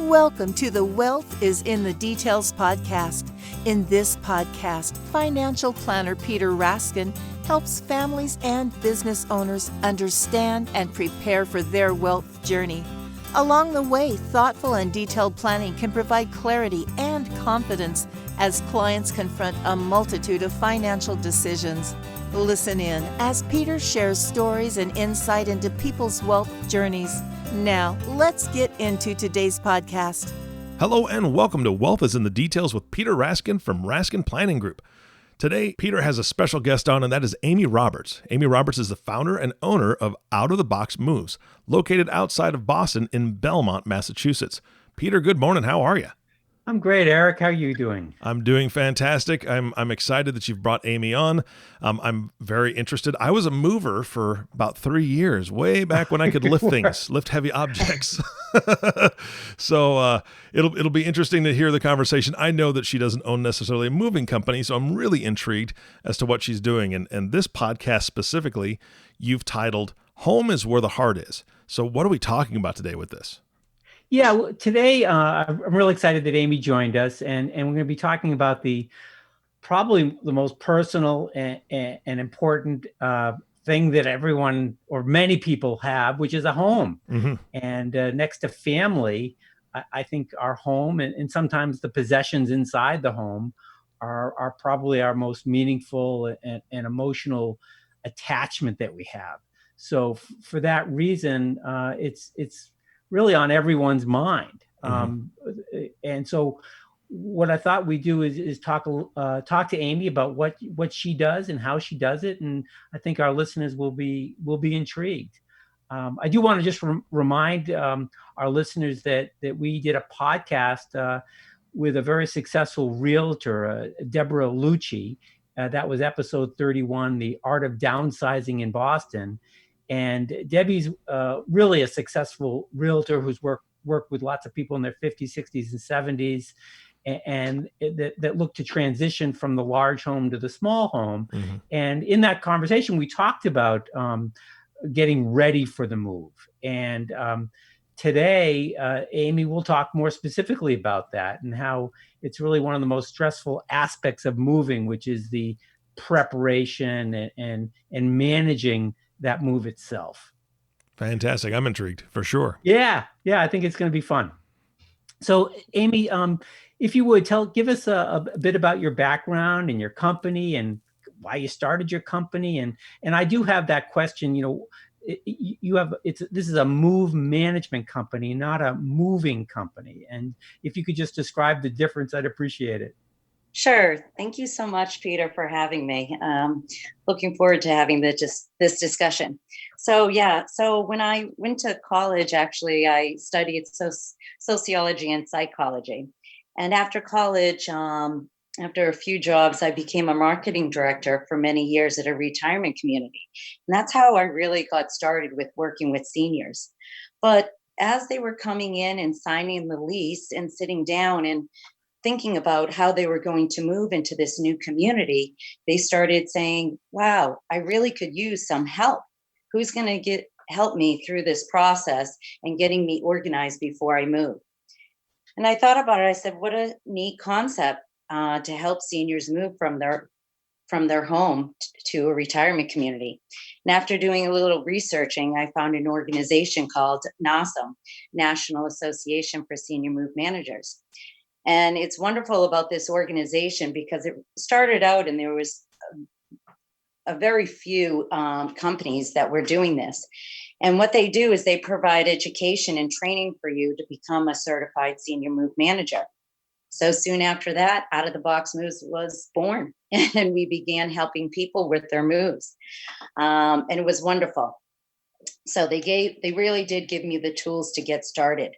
Welcome to the Wealth is in the Details podcast. In this podcast, financial planner Peter Raskin helps families and business owners understand and prepare for their wealth journey. Along the way, thoughtful and detailed planning can provide clarity and confidence as clients confront a multitude of financial decisions. Listen in as Peter shares stories and insight into people's wealth journeys. Now, let's get into today's podcast. Hello and welcome to Wealth is in the Details with Peter Raskin from Raskin Planning Group. Today, Peter has a special guest on, and that is Amy Roberts. Amy Roberts is the founder and owner of Out of the Box Moves, located outside of Boston in Belmont, Massachusetts. Peter, good morning. How are you? I'm great, Eric. How are you doing? I'm doing fantastic. I'm excited that you've brought Amy on. I'm very interested. I was a mover for about 3 years, way back when I could lift things, lift heavy objects. So it'll be interesting to hear the conversation. I know that she doesn't own necessarily a moving company, so I'm really intrigued as to what she's doing. And this podcast specifically, you've titled "Home is Where the Heart Is." So what are we talking about today with this? Yeah, today I'm really excited that Amy joined us, and we're going to be talking about probably the most personal and important thing that everyone or many people have, which is a home. Mm-hmm. And next to family, I think our home and sometimes the possessions inside the home are probably our most meaningful and emotional attachment that we have. So for that reason, it's really on everyone's mind. And so what I thought we'd do is talk to Amy about what she does and how she does it. And I think our listeners will be intrigued. I do want to just remind our listeners that we did a podcast with a very successful realtor, Deborah Lucci. That was episode 31, The Art of Downsizing in Boston. And Debbie's really a successful realtor who's worked with lots of people in their 50s, 60s, and 70s, and that look to transition from the large home to the small home. Mm-hmm. And in that conversation, we talked about getting ready for the move. And today, Amy will talk more specifically about that and how it's really one of the most stressful aspects of moving, which is the preparation and managing that move itself. Fantastic. I'm intrigued for sure. Yeah, I think it's going to be fun. So, Amy, if you would give us a bit about your background and your company and why you started your company, and I do have that question. This is a move management company, not a moving company, and if you could just describe the difference, I'd appreciate it. Sure. Thank you so much, Peter, for having me. Looking forward to having this discussion. So when I went to college, actually, I studied sociology and psychology. And after college, after a few jobs, I became a marketing director for many years at a retirement community. And that's how I really got started with working with seniors. But as they were coming in and signing the lease and sitting down and thinking about how they were going to move into this new community, they started saying, wow, I really could use some help. Who's going to help me through this process and getting me organized before I move? And I thought about it. I said, what a neat concept to help seniors move from their home to a retirement community. And after doing a little researching, I found an organization called NASM, National Association for Senior Move Managers. And it's wonderful about this organization because it started out and there was a very few companies that were doing this. And what they do is they provide education and training for you to become a certified senior move manager. So soon after that, Out of the Box Moves was born, and we began helping people with their moves. And it was wonderful. So they really did give me the tools to get started.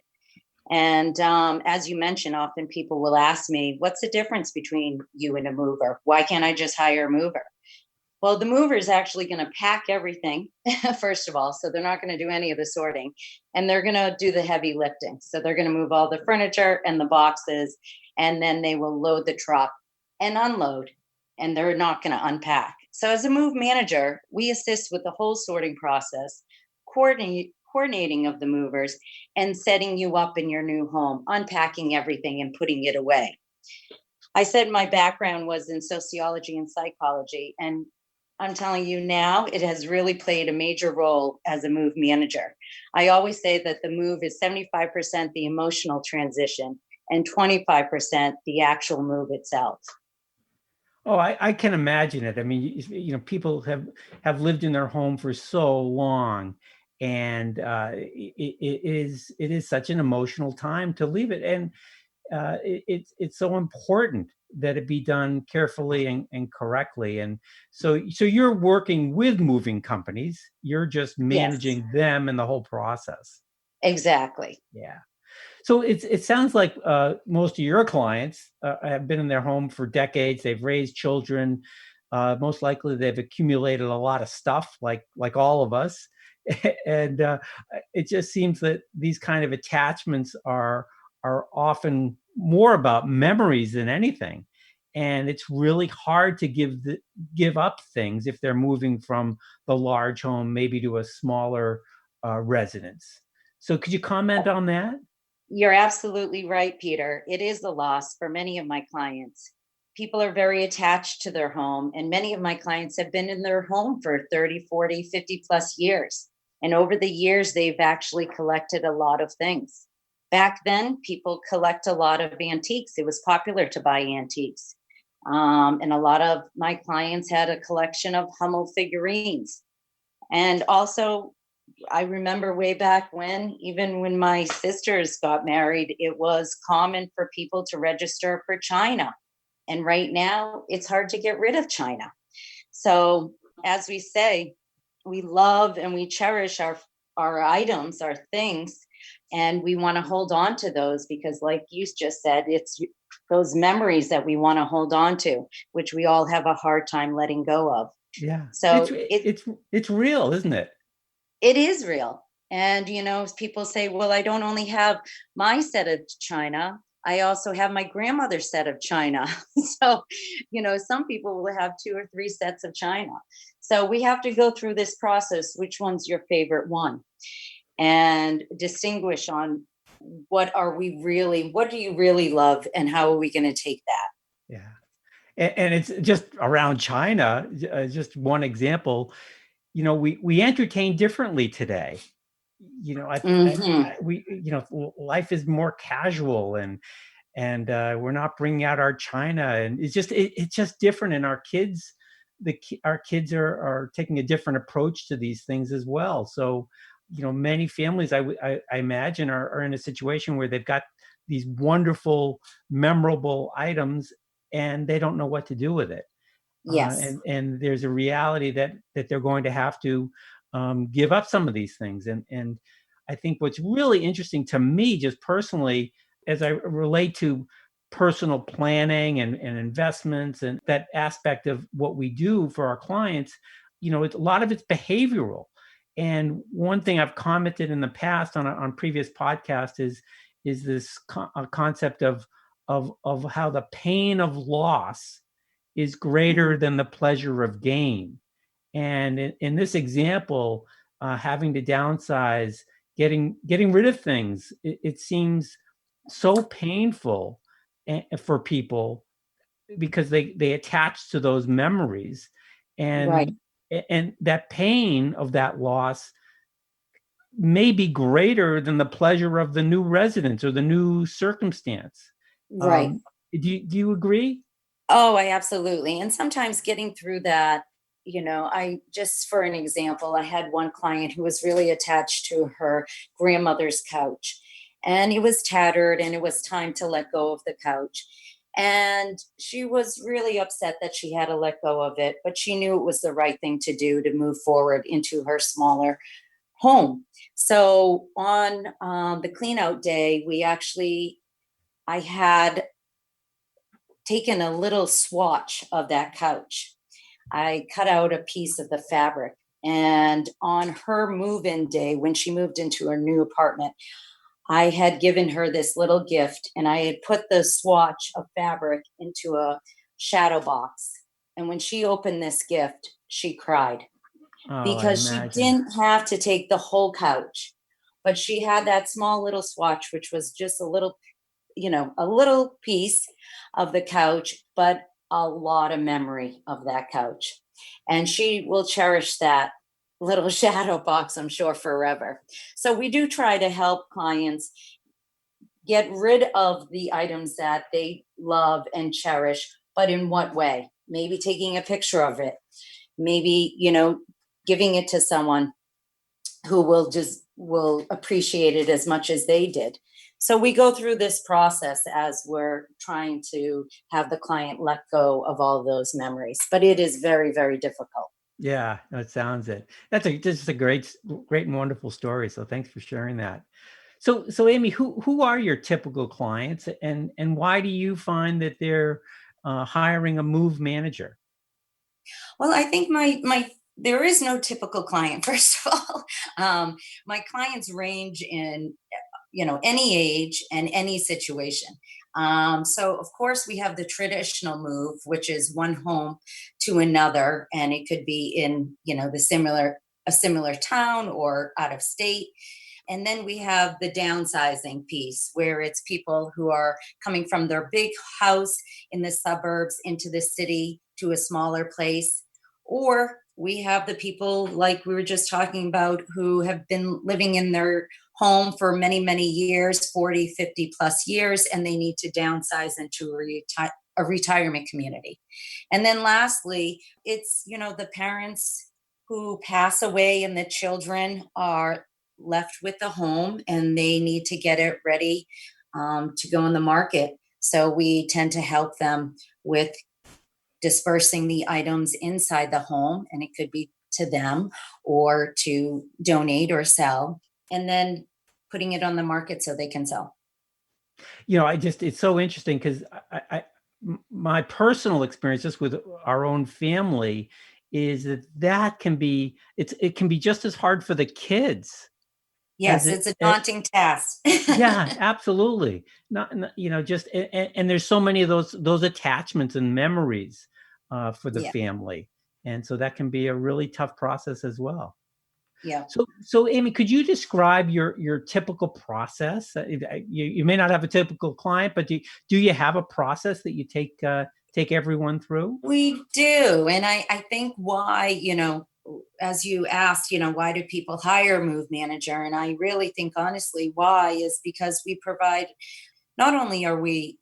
And as you mentioned, often people will ask me, what's the difference between you and a mover? Why can't I just hire a mover? Well, the mover is actually going to pack everything, first of all. So they're not going to do any of the sorting, and they're going to do the heavy lifting. So they're going to move all the furniture and the boxes, and then they will load the truck and unload, and they're not going to unpack. So as a move manager, we assist with the whole sorting process, coordinating of the movers, and setting you up in your new home, unpacking everything and putting it away. I said my background was in sociology and psychology, and I'm telling you now, it has really played a major role as a move manager. I always say that the move is 75% the emotional transition and 25% the actual move itself. Oh, I can imagine it. I mean, people have lived in their home for so long, and it is such an emotional time to leave it, and it's so important that it be done carefully and correctly. And so you're working with moving companies. You're just Yes, managing them and the whole process. exactly. Yeah. So it sounds like most of your clients have been in their home for decades. They've raised children. Most likely, they've accumulated a lot of stuff, like all of us. And it just seems that these kind of attachments are often more about memories than anything. And it's really hard to give up things if they're moving from the large home maybe to a smaller residence. So could you comment on that? You're absolutely right, Peter. It is a loss for many of my clients. People are very attached to their home, and many of my clients have been in their home for 30, 40, 50 plus years. And over the years, they've actually collected a lot of things. Back then, people collect a lot of antiques. It was popular to buy antiques. And a lot of my clients had a collection of Hummel figurines. And also, I remember way back when, even when my sisters got married, it was common for people to register for China. And right now, it's hard to get rid of China. So, as we say, we love and we cherish our items, our things, and we want to hold on to those because, like you just said, it's those memories that we want to hold on to, which we all have a hard time letting go of. Yeah, So it's real, isn't it? it is real. And, people say, well, I don't only have my set of china, I also have my grandmother's set of china. So, some people will have 2 or 3 sets of china. So we have to go through this process. Which one's your favorite one? And distinguish on what do you really love? And how are we going to take that? Yeah. And it's just around China, just one example. We entertain differently today. Hmm. Life is more casual, and we're not bringing out our china, and it's just different. And our kids, our kids are taking a different approach to these things as well. So, many families, I imagine, are in a situation where they've got these wonderful, memorable items, and they don't know what to do with it. Yes. And there's a reality that they're going to have to give up some of these things. And I think what's really interesting to me, just personally, as I relate to personal planning and investments and that aspect of what we do for our clients, a lot of it's behavioral. And one thing I've commented in the past on previous podcasts is this concept of how the pain of loss is greater than the pleasure of gain. And in this example, having to downsize, getting rid of things, it seems so painful for people because they attach to those memories, Right. and that pain of that loss may be greater than the pleasure of the new residence or the new circumstance. Right. Um, do you agree? Oh, I absolutely. And sometimes getting through that, I just, for an example, I had one client who was really attached to her grandmother's couch, and it was tattered and it was time to let go of the couch. And she was really upset that she had to let go of it, but she knew it was the right thing to do to move forward into her smaller home. So on the clean out day, I had taken a little swatch of that couch. I cut out a piece of the fabric. And on her move in day, when she moved into her new apartment, I had given her this little gift and I had put the swatch of fabric into a shadow box. And when she opened this gift, she cried Oh, I because she imagine. didn't have to take the whole couch. but she had that small little swatch, which was just a little, a little piece of the couch, but a lot of memory of that couch. And she will cherish that little shadow box, I'm sure, forever. So we do try to help clients get rid of the items that they love and cherish, but in what way? Maybe taking a picture of it, maybe, giving it to someone who will appreciate it as much as they did. So we go through this process as we're trying to have the client let go of all those memories, but it is very, very difficult. Yeah, that sounds it. This is a great and wonderful story. So thanks for sharing that. So Amy, who are your typical clients, and why do you find that they're hiring a move manager? Well, I think my there is no typical client. First of all, my clients range in any age and any situation. So of course we have the traditional move, which is one home to another, and it could be in a similar town or out of state. And then we have the downsizing piece, where it's people who are coming from their big house in the suburbs into the city to a smaller place. Or we have the people like we were just talking about who have been living in their home for many, many years, 40, 50 plus years, and they need to downsize into a retirement community. And then lastly, it's, the parents who pass away and the children are left with the home and they need to get it ready to go in the market. So we tend to help them with dispersing the items inside the home, and it could be to them or to donate or sell, and then putting it on the market so they can sell. It's so interesting because my personal experience just with our own family is that it can be just as hard for the kids. Yes, it's a daunting task. Yeah, absolutely. And there's so many of those attachments and memories for the Yeah. family, and so that can be a really tough process as well. Yeah. So Amy, could you describe your typical process? You may not have a typical client, but do you have a process that you take everyone through? We do. And I think why, as you asked, why do people hire a move manager? And I really think honestly, why is because we provide, not only are we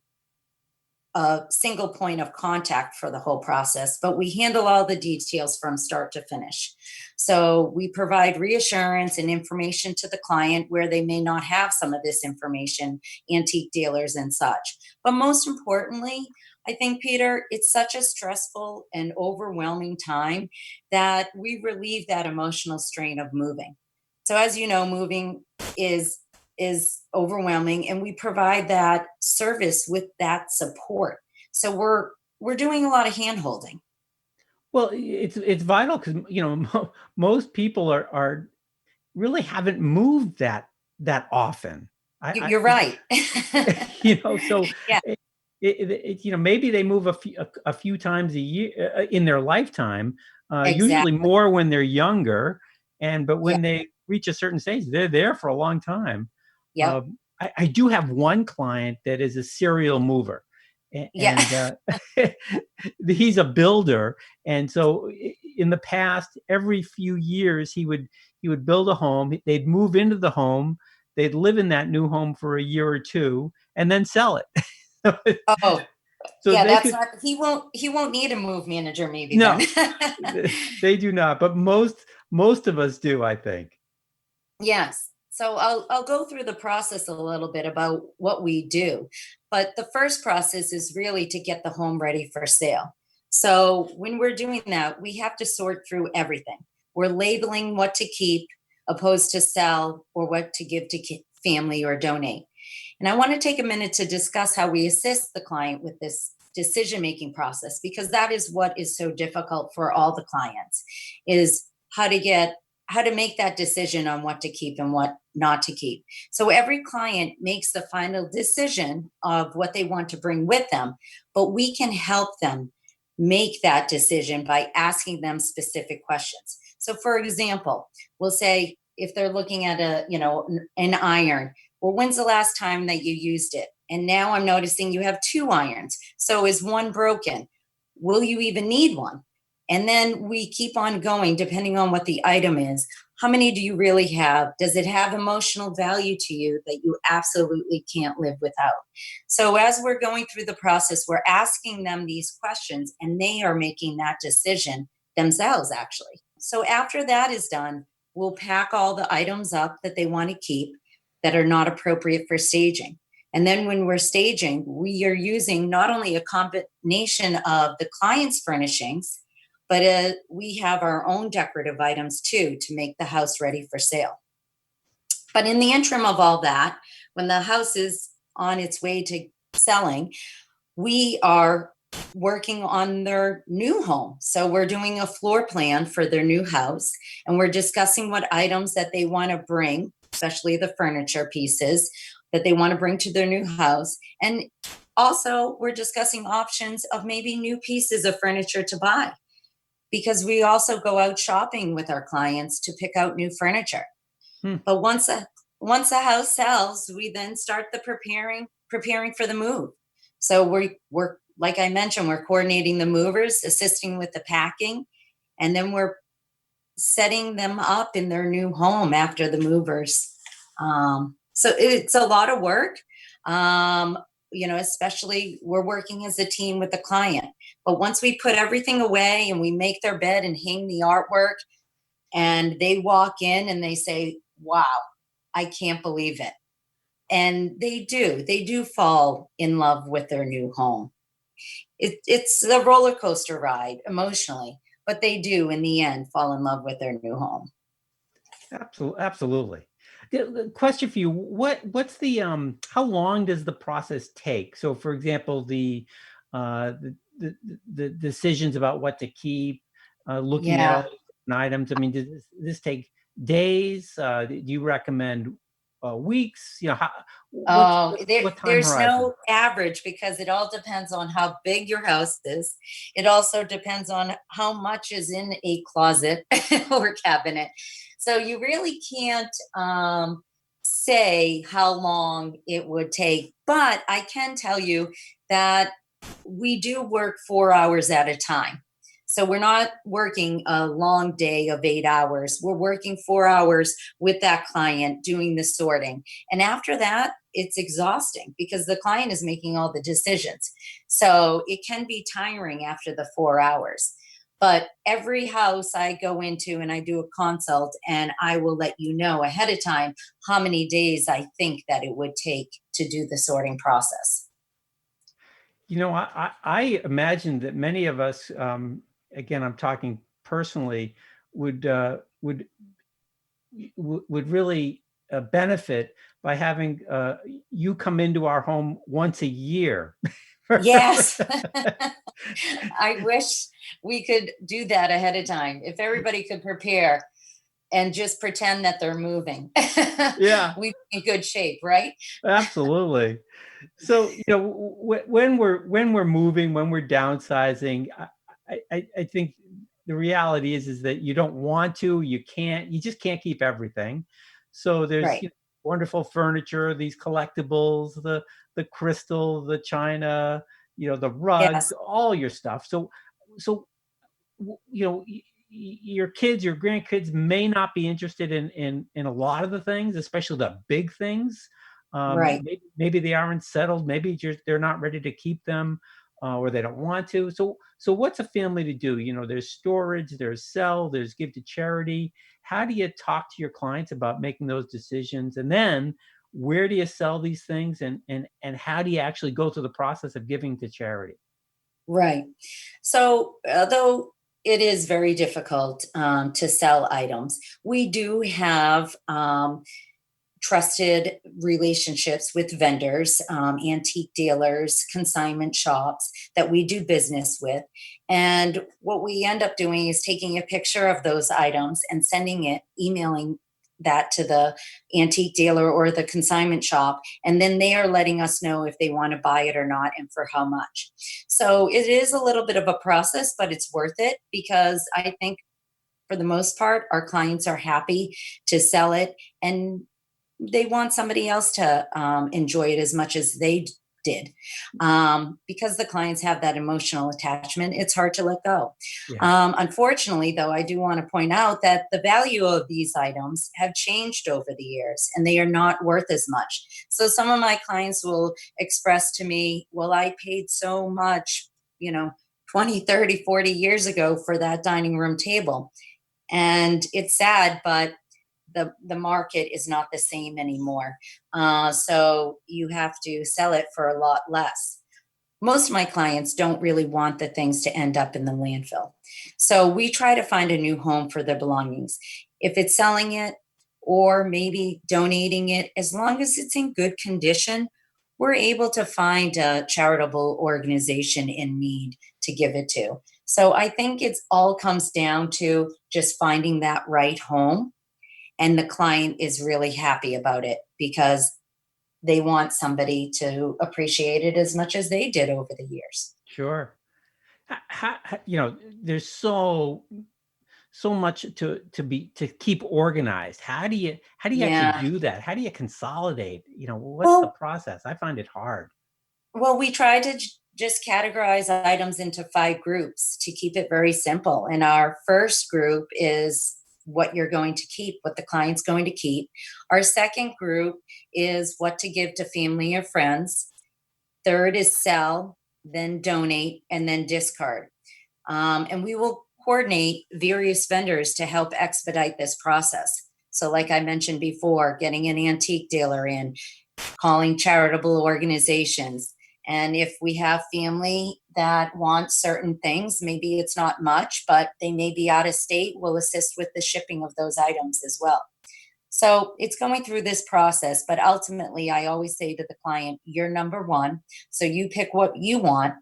a single point of contact for the whole process, but we handle all the details from start to finish. So we provide reassurance and information to the client where they may not have some of this information, antique dealers and such. But most importantly, I think, Peter, it's such a stressful and overwhelming time that we relieve that emotional strain of moving. So as you know, moving is overwhelming, and we provide that service with that support. So we're doing a lot of hand holding. Well, it's vital because most people are really haven't moved that often. You're right. So Yeah, maybe they move a few times a year in their lifetime, usually exactly. more when they're younger, but Yeah, when they reach a certain stage, they're there for a long time. yep, I do have one client that is a serial mover, yeah. and he's a builder, and so in the past, every few years he would build a home. They'd move into the home, they'd live in that new home for a year or two, and then sell it. Oh, So yeah, they that's could not, he won't need a move manager maybe then. no, they do not, but most of us do, I think. Yes. So I'll go through the process a little bit about what we do. But the first process is really to get the home ready for sale. So when we're doing that, we have to sort through everything. We're labeling what to keep opposed to sell, or what to give to family or donate. And I want to take a minute to discuss how we assist the client with this decision making process, because that is what is so difficult for all the clients, is how to make that decision on what to keep and what not to keep. So every client makes the final decision of what they want to bring with them, but we can help them make that decision by asking them specific questions. So for example, we'll say, if they're looking at an iron, well, when's the last time that you used it? And now I'm noticing you have 2 irons. So is one broken? Will you even need one? And then we keep on going depending on what the item is. How many do you really have? Does it have emotional value to you that you absolutely can't live without? So as we're going through the process, we're asking them these questions, and they are making that decision themselves, actually. So after that is done, we'll pack all the items up that they want to keep that are not appropriate for staging. And then when we're staging, we are using not only a combination of the client's furnishings, but we have our own decorative items too to make the house ready for sale. But in the interim of all that, when the house is on its way to selling, we are working on their new home. So we're doing a floor plan for their new house, and we're discussing what items that they want to bring, especially the furniture pieces that they want to bring to their new house. And also we're discussing options of maybe new pieces of furniture to buy, because we also go out shopping with our clients to pick out new furniture. But once a house sells, we then start the preparing for the move. So we're like I mentioned, we're coordinating the movers, assisting with the packing, and then we're setting them up in their new home after the movers. So it's a lot of work. Especially we're working as a team with the client. But once we put everything away and we make their bed and hang the artwork, and they walk in and they say, wow, I can't believe it. And they do fall in love with their new home. It's a roller coaster ride emotionally, but they do in the end fall in love with their new home. Absolutely. The question for you: what's the how long does the process take? So, for example, the decisions about what to keep, looking at all the items. I mean, does this take days? Do you recommend weeks? What time There's horizon? no average, because it all depends on how big your house is. It also depends on how much is in a closet or cabinet. So you really can't say how long it would take, but I can tell you that we do work 4 hours at a time. So we're not working a long day of 8 hours. We're working 4 hours with that client doing the sorting. And after that, it's exhausting because the client is making all the decisions. So it can be tiring after the 4 hours. But every house I go into and I do a consult, and I will let you know ahead of time how many days I think that it would take to do the sorting process. I imagine that many of us, again, I'm talking personally, would really benefit by having you come into our home once a year. Yes. I wish we could do that ahead of time. If everybody could prepare and just pretend that they're moving, Yeah, we'd be in good shape, right? absolutely. So, when we're moving, when we're downsizing, I think the reality is that you don't want to, you just can't keep everything. So there's Right. wonderful furniture, these collectibles, the crystal, the china, the rugs, Yes. all your stuff. So your kids, your grandkids may not be interested in a lot of the things, especially the big things. Right. Maybe they aren't settled. Maybe they're not ready to keep them, or they don't want to. So what's a family to do? There's storage, there's sell, there's give to charity. How do you talk to your clients about making those decisions? And then where do you sell these things? And how do you actually go through the process of giving to charity? Right. So, although it is very difficult to sell items, we do have trusted relationships with vendors, antique dealers, consignment shops that we do business with. And what we end up doing is taking a picture of those items and emailing that to the antique dealer or the consignment shop. And then they are letting us know if they want to buy it or not and for how much. So it is a little bit of a process, but it's worth it, because I think for the most part, our clients are happy to sell it, and they want somebody else to enjoy it as much as they did. Because the clients have that emotional attachment, it's hard to let go. Yeah. Unfortunately, though, I do want to point out that the value of these items have changed over the years, and they are not worth as much. So some of my clients will express to me, well, I paid so much, 20, 30, 40 years ago for that dining room table. And it's sad, but the market is not the same anymore. So you have to sell it for a lot less. Most of my clients don't really want the things to end up in the landfill. So we try to find a new home for their belongings. If it's selling it or maybe donating it, as long as it's in good condition, we're able to find a charitable organization in need to give it to. So I think it's all comes down to just finding that right home, and the client is really happy about it because they want somebody to appreciate it as much as they did over the years. Sure. There's so much to keep organized. How do you actually Yeah. do that? How do you consolidate? What's the Well, process? I find it hard. we try to just categorize items into 5 groups to keep it very simple. And our first group is what you're going to keep, what the client's going to keep. Our second group is what to give to family or friends. Third is sell, then donate, and then discard. And we will coordinate various vendors to help expedite this process. So, like I mentioned before, getting an antique dealer in, calling charitable organizations. And if we have family that want certain things, maybe it's not much, but they may be out of state, we'll assist with the shipping of those items as well. So it's going through this process, but ultimately, I always say to the client, you're number one. So you pick what you want,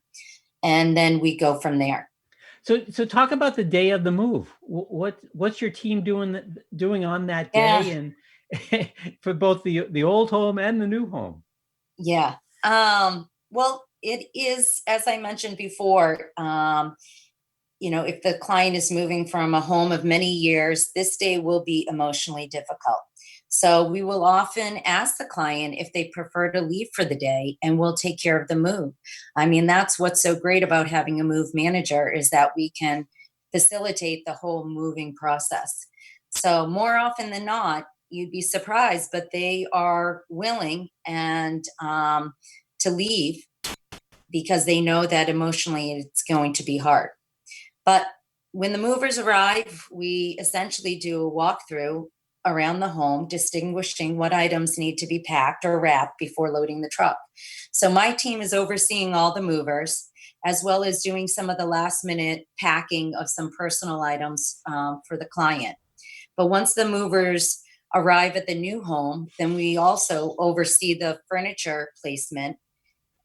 and then we go from there. So talk about the day of the move. What's your team doing on that Yeah, day, and for both the old home and the new home? yeah. Well, it is, as I mentioned before, if the client is moving from a home of many years, this day will be emotionally difficult. So we will often ask the client if they prefer to leave for the day, and we'll take care of the move. I mean, that's what's so great about having a move manager, is that we can facilitate the whole moving process. So more often than not, you'd be surprised, but they are willing and to leave because they know that emotionally it's going to be hard. But when the movers arrive, we essentially do a walkthrough around the home, distinguishing what items need to be packed or wrapped before loading the truck. So my team is overseeing all the movers, as well as doing some of the last minute packing of some personal items for the client. But once the movers arrive at the new home, then we also oversee the furniture placement,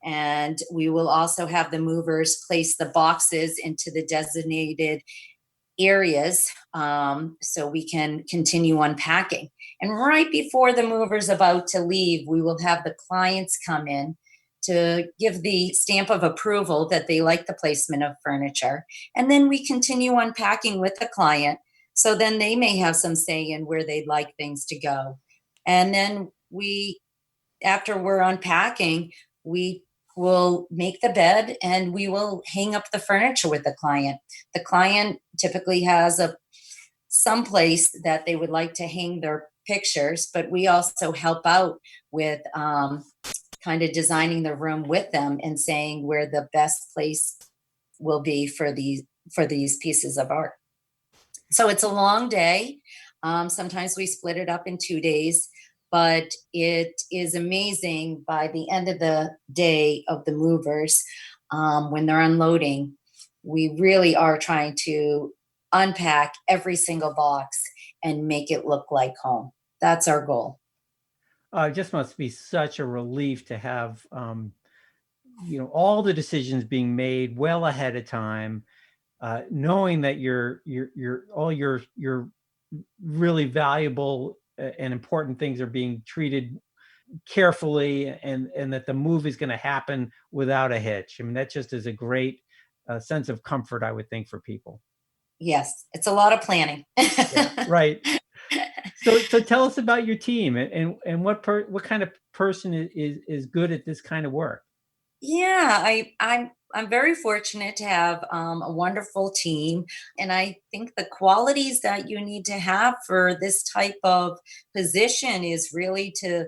and we will also have the movers place the boxes into the designated areas, so we can continue unpacking. And right before the mover's about to leave, we will have the clients come in to give the stamp of approval that they like the placement of furniture. And then we continue unpacking with the client. So then they may have some say in where they'd like things to go. And then after we're unpacking, we will make the bed and we will hang up the furniture with the client. The client typically has some place that they would like to hang their pictures, but we also help out with kind of designing the room with them and saying where the best place will be for these pieces of art. So it's a long day. Sometimes we split it up in 2 days, but it is amazing by the end of the day of the movers, when they're unloading. We really are trying to unpack every single box and make it look like home. That's our goal. It just must be such a relief to have all the decisions being made well ahead of time, knowing that your really valuable and important things are being treated carefully, and that the move is going to happen without a hitch. I mean, that just is a great sense of comfort, I would think, for people. Yes, it's a lot of planning. Yeah, right. So tell us about your team, and what kind of person is good at this kind of work. Yeah, I'm very fortunate to have a wonderful team, and I think the qualities that you need to have for this type of position is really to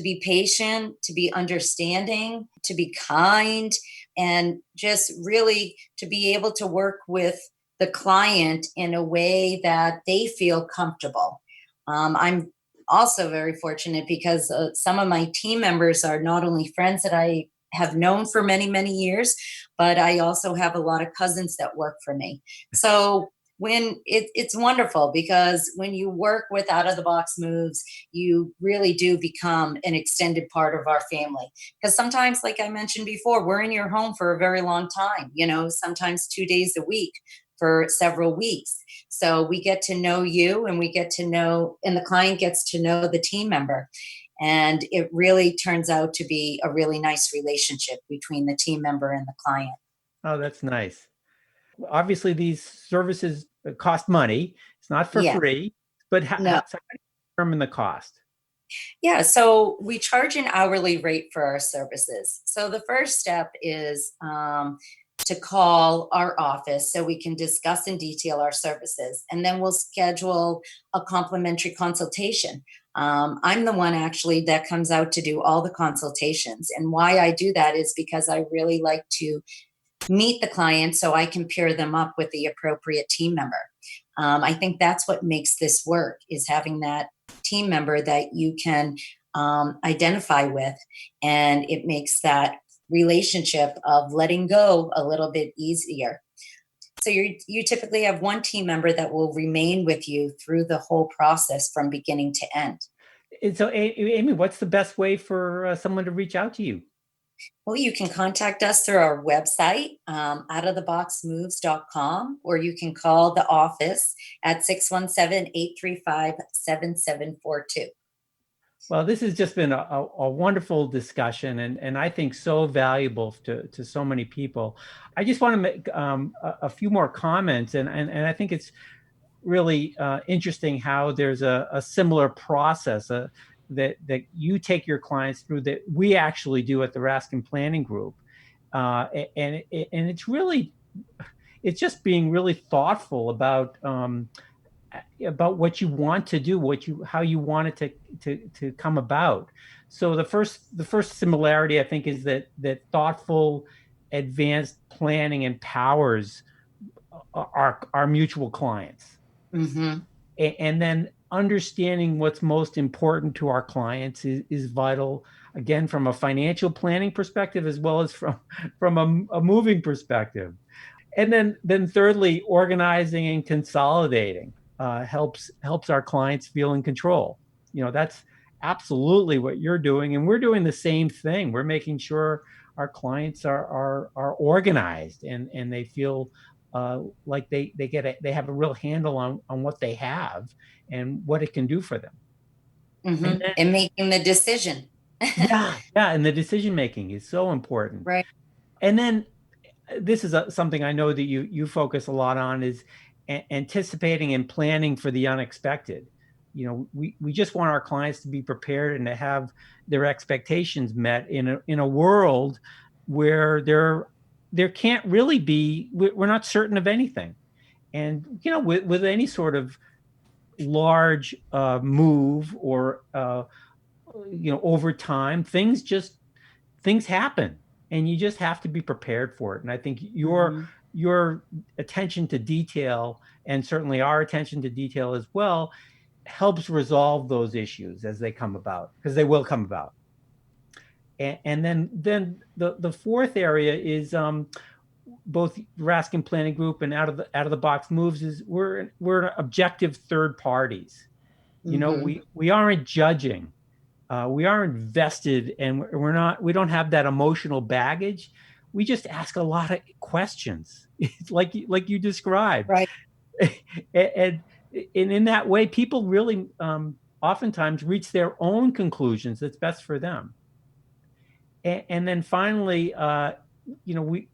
be patient, to be understanding, to be kind, and just really to be able to work with the client in a way that they feel comfortable. I'm also very fortunate because some of my team members are not only friends that I have known for many, many years, but I also have a lot of cousins that work for me. So it's wonderful because when you work with out of the box moves, you really do become an extended part of our family. Because sometimes, like I mentioned before, we're in your home for a very long time, sometimes 2 days a week for several weeks. So we get to know you, and and the client gets to know the team member. And it really turns out to be a really nice relationship between the team member and the client. Oh, that's nice. Obviously, these services cost money. It's not for Yeah. free, but No. so how do you determine the cost? Yeah, so we charge an hourly rate for our services. So the first step is to call our office so we can discuss in detail our services, and then we'll schedule a complimentary consultation. I'm the one actually that comes out to do all the consultations. And why I do that is because I really like to meet the client so I can pair them up with the appropriate team member. I think that's what makes this work, is having that team member that you can identify with, and it makes that relationship of letting go a little bit easier. So you typically have one team member that will remain with you through the whole process from beginning to end. And so, Amy, what's the best way for someone to reach out to you? Well, you can contact us through our website, outoftheboxmoves.com, or you can call the office at 617-835-7742. Well, this has just been a wonderful discussion, and I think so valuable to so many people. I just want to make a few more comments, and I think it's really interesting how there's a similar process that you take your clients through that we actually do at the Raskin Planning Group, and it's just being really thoughtful about what you want to do, how you want it to come about. So the first similarity, I think, is that thoughtful, advanced planning empowers our mutual clients. Mm-hmm. And then understanding what's most important to our clients is vital, again, from a financial planning perspective as well as from a moving perspective. And then thirdly, organizing and consolidating helps our clients feel in control. That's absolutely what you're doing, and we're doing the same thing. We're making sure our clients are organized, and they feel like they have a real handle on what they have and what it can do for them. And Mm-hmm. then, And making the decision. yeah, and the decision making is so important. Right. And then this is something I know that you focus a lot on, is anticipating and planning for the unexpected. We just want our clients to be prepared and to have their expectations met in a world where there can't really be, we're not certain of anything. And with any sort of large move or over time, things happen, and you just have to be prepared for it. And I think Mm-hmm. your attention to detail, and certainly our attention to detail as well, helps resolve those issues as they come about, because they will come about. And then the fourth area is both Raskin Planning Group and out of the box moves, is we're objective third parties. Mm-hmm. We aren't judging. We are invested, and we don't have that emotional baggage. We just ask a lot of questions, like you described. Right. and, and in that way, people really oftentimes reach their own conclusions that's best for them. And then finally, we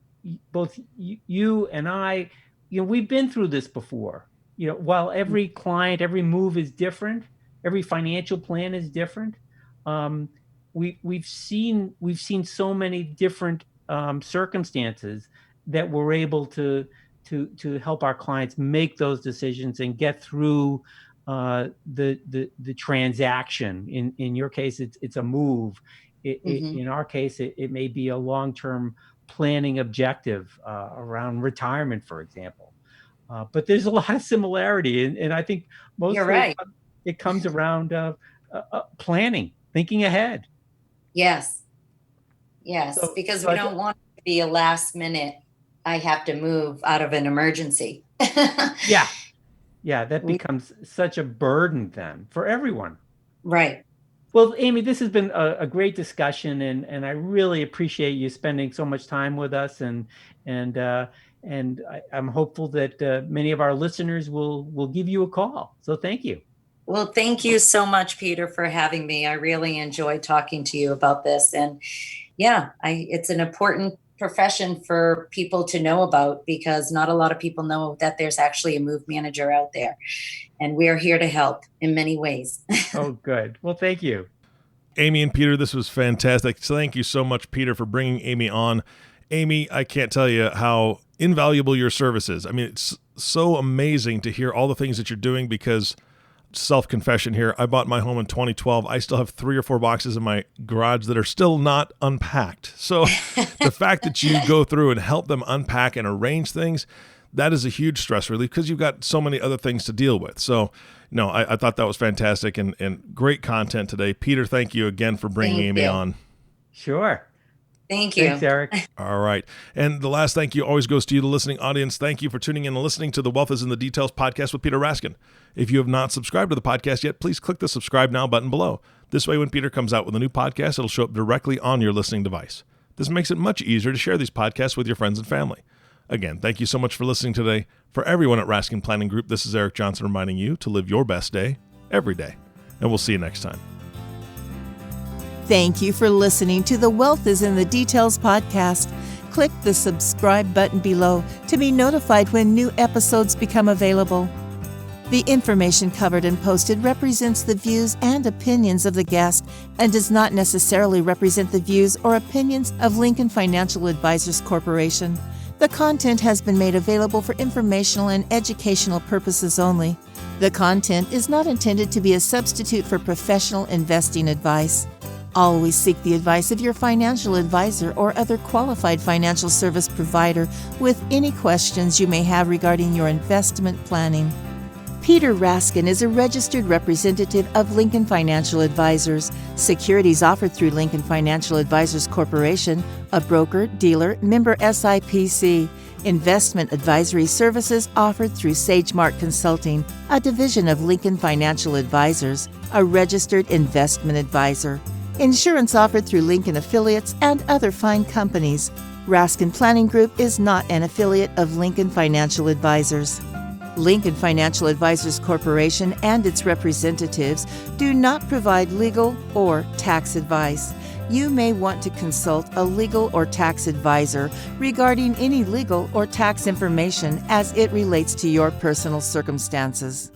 both you and I, we've been through this before. While every client, every move is different, every financial plan is different. We've seen so many different circumstances that we're able to help our clients make those decisions and get through the transaction. In your case, it's a move. In our case, it may be a long-term planning objective around retirement, for example. But there's a lot of similarity, and I think mostly You're right. it comes around planning, thinking ahead. Yes, So because we don't want it to be a last minute, I have to move out of an emergency. Yeah, that becomes such a burden then for everyone. Right. Well, Amy, this has been a great discussion, and I really appreciate you spending so much time with us, and I'm hopeful that many of our listeners will give you a call. So thank you. Well, thank you so much, Peter, for having me. I really enjoyed talking to you about this. And yeah, it's an important profession for people to know about, because not a lot of people know that there's actually a move manager out there. And we are here to help in many ways. Oh, good. Well, thank you. Amy and Peter, this was fantastic. So thank you so much, Peter, for bringing Amy on. Amy, I can't tell you how invaluable your service is. I mean, it's so amazing to hear all the things that you're doing, because self-confession here, I bought my home in 2012. I still have 3 or 4 boxes in my garage that are still not unpacked. So the fact that you go through and help them unpack and arrange things, that is a huge stress relief, because you've got so many other things to deal with. So no, I thought that was fantastic and great content today. Peter, thank you again for bringing Amy on. Sure. Thank you. Thanks, Eric. All right. And the last thank you always goes to you, the listening audience. Thank you for tuning in and listening to the Wealth is in the Details podcast with Peter Raskin. If you have not subscribed to the podcast yet, please click the subscribe now button below. This way, when Peter comes out with a new podcast, it'll show up directly on your listening device. This makes it much easier to share these podcasts with your friends and family. Again, thank you so much for listening today. For everyone at Raskin Planning Group, this is Eric Johnson reminding you to live your best day every day. And we'll see you next time. Thank you for listening to the Wealth is in the Details podcast. Click the subscribe button below to be notified when new episodes become available. The information covered and posted represents the views and opinions of the guest and does not necessarily represent the views or opinions of Lincoln Financial Advisors Corporation. The content has been made available for informational and educational purposes only. The content is not intended to be a substitute for professional investing advice. Always seek the advice of your financial advisor or other qualified financial service provider with any questions you may have regarding your investment planning. Peter Raskin is a registered representative of Lincoln Financial Advisors. Securities offered through Lincoln Financial Advisors Corporation, a broker, dealer, member SIPC. Investment advisory services offered through SageMark Consulting, a division of Lincoln Financial Advisors, a registered investment advisor. Insurance offered through Lincoln affiliates and other fine companies. Raskin Planning Group is not an affiliate of Lincoln Financial Advisors. Lincoln Financial Advisors Corporation and its representatives do not provide legal or tax advice. You may want to consult a legal or tax advisor regarding any legal or tax information as it relates to your personal circumstances.